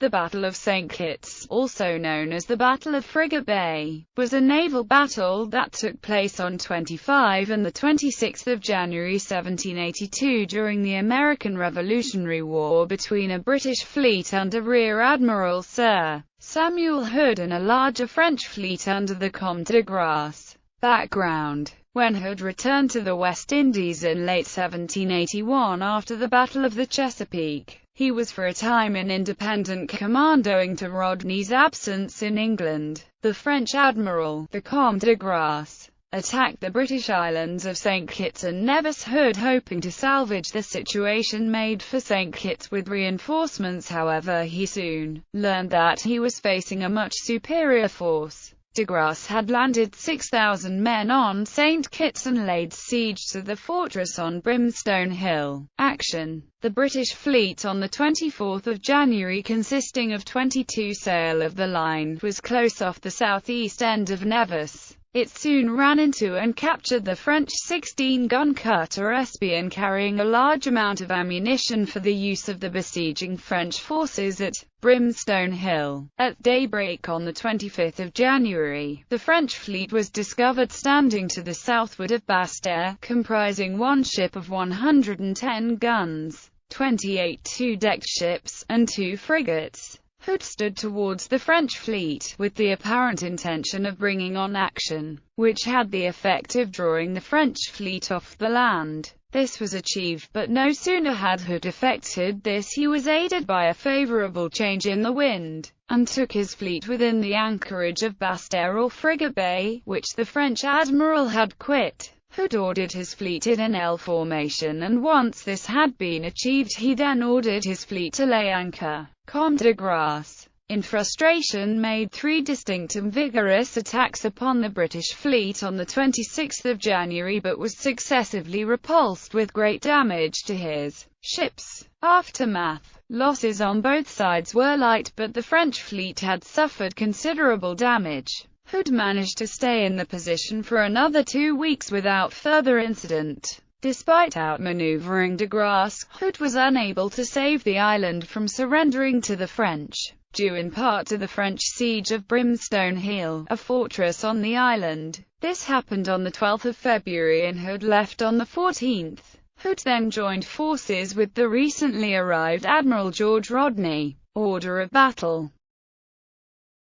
The Battle of St. Kitts, also known as the Battle of Frigate Bay, was a naval battle that took place on 25 and 26 January 1782 during the American Revolutionary War between a British fleet under Rear-Admiral Sir Samuel Hood and a larger French fleet under the Comte de Grasse. Background: when Hood returned to the West Indies in late 1781 after the Battle of the Chesapeake, he was for a time in independent command owing to Rodney's absence in England. The French admiral, the Comte de Grasse, attacked the British islands of St. Kitts and Nevis. Hood, hoping to salvage the situation, made for St. Kitts with reinforcements. However, he soon learned that he was facing a much superior force. De Grasse had landed 6,000 men on St. Kitts and laid siege to the fortress on Brimstone Hill. Action: the British fleet on 24 January, consisting of 22 sail of the line, was close off the southeast end of Nevis. It soon ran into and captured the French 16-gun cutter Espion, carrying a large amount of ammunition for the use of the besieging French forces at Brimstone Hill. At daybreak on 25 January, the French fleet was discovered standing to the southward of Basse-Terre, comprising one ship of 110 guns, 28 two-decked ships, and 2 frigates. Hood stood towards the French fleet, with the apparent intention of bringing on action, which had the effect of drawing the French fleet off the land. This was achieved, but no sooner had Hood effected this, he was aided by a favourable change in the wind, and took his fleet within the anchorage of Basse-Terre or Frigate Bay, which the French admiral had quit. Hood ordered his fleet in an L formation, and once this had been achieved, he then ordered his fleet to lay anchor. Comte de Grasse, in frustration, made 3 distinct and vigorous attacks upon the British fleet on 26 January, but was successively repulsed with great damage to his ships. Aftermath: losses on both sides were light, but the French fleet had suffered considerable damage. Hood managed to stay in the position for another 2 weeks without further incident. Despite outmaneuvering de Grasse, Hood was unable to save the island from surrendering to the French, due in part to the French siege of Brimstone Hill, a fortress on the island. This happened on 12 February and Hood left on the 14th. Hood then joined forces with the recently arrived Admiral George Rodney. Order of battle: